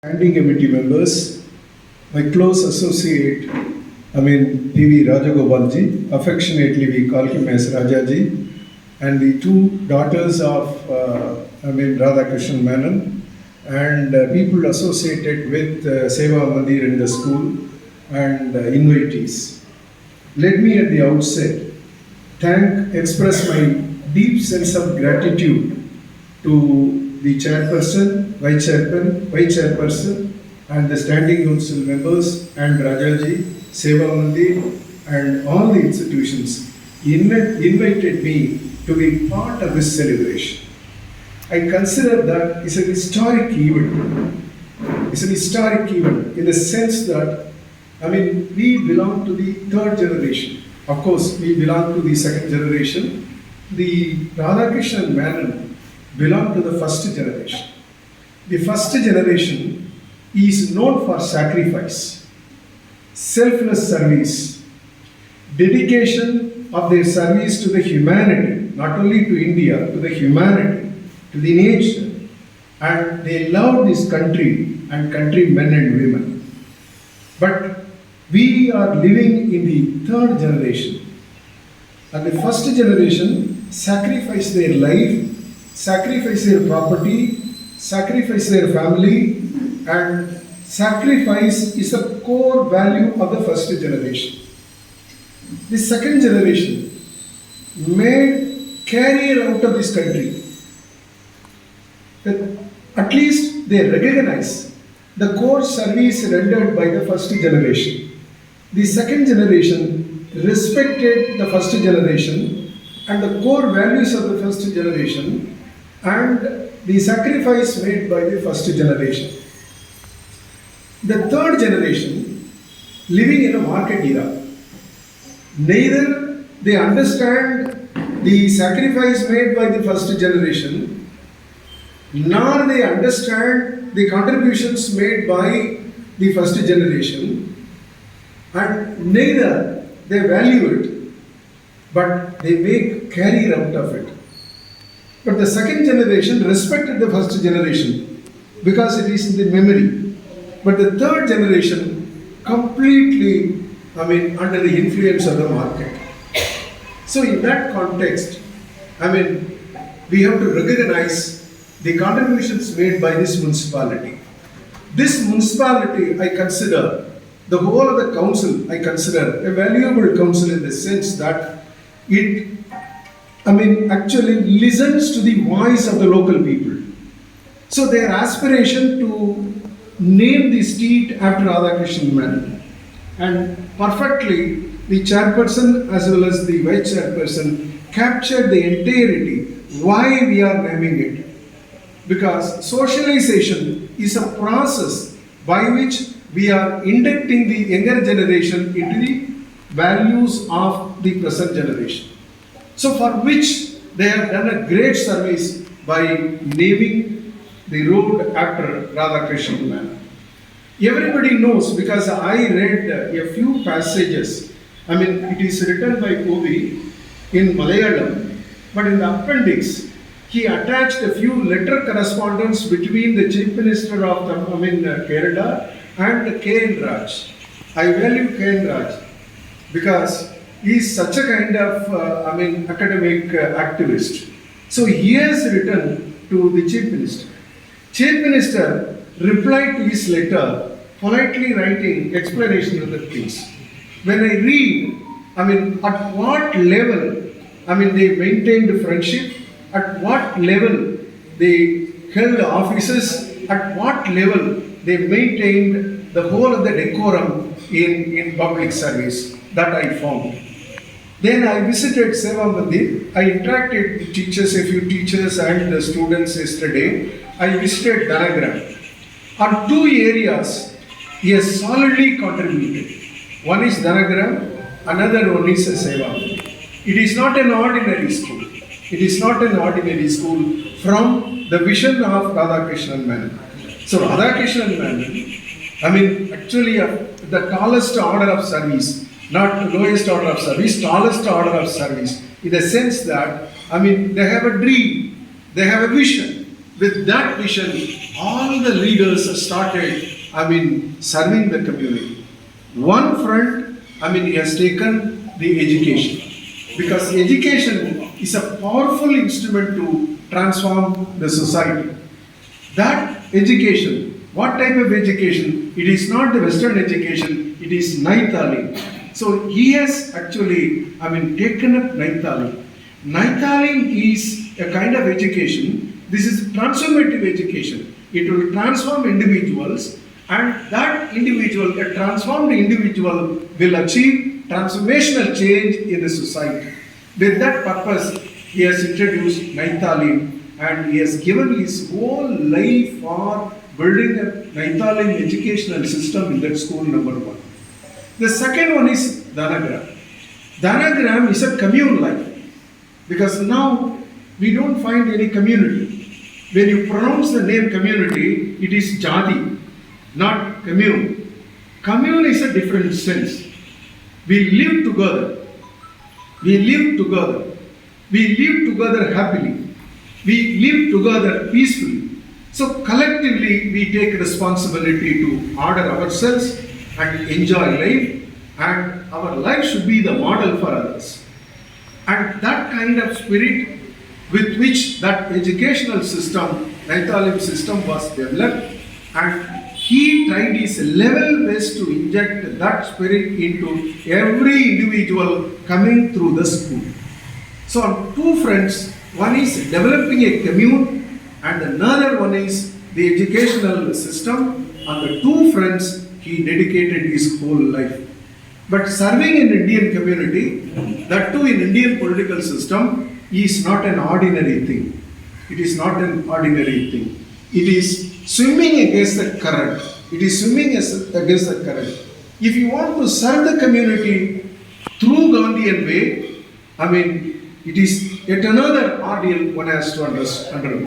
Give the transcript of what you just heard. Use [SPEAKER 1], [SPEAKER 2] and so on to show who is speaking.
[SPEAKER 1] Standing committee members, my close associate, P.V. Rajagobalji, affectionately we call him as Rajaji, and the two daughters of, Radhakrishna Menon, and people associated with Seva Mandir in the school, and invitees. Let me at the outset express my deep sense of gratitude to the chairperson, vice chairperson, and the standing council members, and Rajaji, Seva Mandir, and all the institutions invited me to be part of this celebration. I consider that it's an historic event. It's an historic event in the sense that, we belong to the third generation. Of course, we belong to the second generation. The Radhakrishna Menon belong to the first generation. The first generation is known for sacrifice, selfless service, dedication of their service to the humanity, not only to India, to the humanity, to the nation, and they love this country and countrymen and women. But we are living in the third generation, and the first generation sacrificed their life, sacrifice their property, sacrifice their family, and sacrifice is the core value of the first generation. The second generation made career out of this country. That at least they recognize the core service rendered by the first generation. The second generation respected the first generation and the core values of the first generation and the sacrifice made by the first generation. The third generation, living in a market era, neither they understand the sacrifice made by the first generation, nor they understand the contributions made by the first generation, and neither they value it, but they make career out of it. But the second generation respected the first generation because it is in the memory. But the third generation completely, under the influence of the market. So in that context, we have to recognize the contributions made by this municipality. This municipality, I consider, the whole of the council, I consider a valuable council in the sense that it actually listens to the voice of the local people. So their aspiration to name the street after Radhakrishna Menon, and perfectly the chairperson as well as the vice chairperson captured the entirety why we are naming it. Because socialization is a process by which we are inducting the younger generation into the values of the present generation. So for which they have done a great service by naming the road after Radhakrishna Menon. Everybody knows because I read a few passages. It is written by Kovi in Malayalam, but in the appendix, he attached a few letter correspondence between the Chief Minister of Kerala and K.N. Raj. I value K.N. Raj because he is such a kind of academic activist. So he has written to the Chief Minister. Chief Minister replied to his letter, politely writing explanation of the things. When I read, at what level, they maintained friendship, at what level they held offices, at what level they maintained the whole of the decorum in public service, that I found. Then I visited Seva Mandir. I interacted with teachers, a few teachers and the students yesterday. I visited Dhanagram. On two areas, he has solidly contributed. One is Dhanagram, another one is Seva Mandir. It is not an ordinary school. It is not an ordinary school from the vision of Radhakrishna Menon. So Radhakrishna Menon, actually the tallest order of service, not the lowest order of service, tallest order of service, in the sense that, they have a dream, they have a vision, With that vision, all the leaders started, serving the community. One front, he has taken the education. Because education is a powerful instrument to transform the society. That education, what type of education? It is not the Western education, it is Naithaling. So he has actually, taken up Naithaling. Naithaling is a kind of education. This is transformative education. It will transform individuals, and that individual, a transformed individual, will achieve transformational change in the society. With that purpose, he has introduced Naithaling, and he has given his whole life for building a Naithaling educational system in that school, number one. The second one is Dhanagram. Dhanagram is a commune life, because now we don't find any community. When you pronounce the name community, it is Jadi, not commune. Commune is a different sense. We live together. We live together. We live together happily. We live together peacefully. So collectively we take responsibility to order ourselves and enjoy life, and our life should be the model for others. And that kind of spirit with which that educational system, Naithaling system, was developed, and he tried his level best to inject that spirit into every individual coming through the school. So on two fronts, one is developing a commune and another one is the educational system. On the two fronts, he dedicated his whole life. But serving an Indian community, that too in Indian political system, is not an ordinary thing. It is not an ordinary thing. It is swimming against the current. It is swimming against the current. If you want to serve the community through Gandhian way, it is yet another ordeal one has to undergo.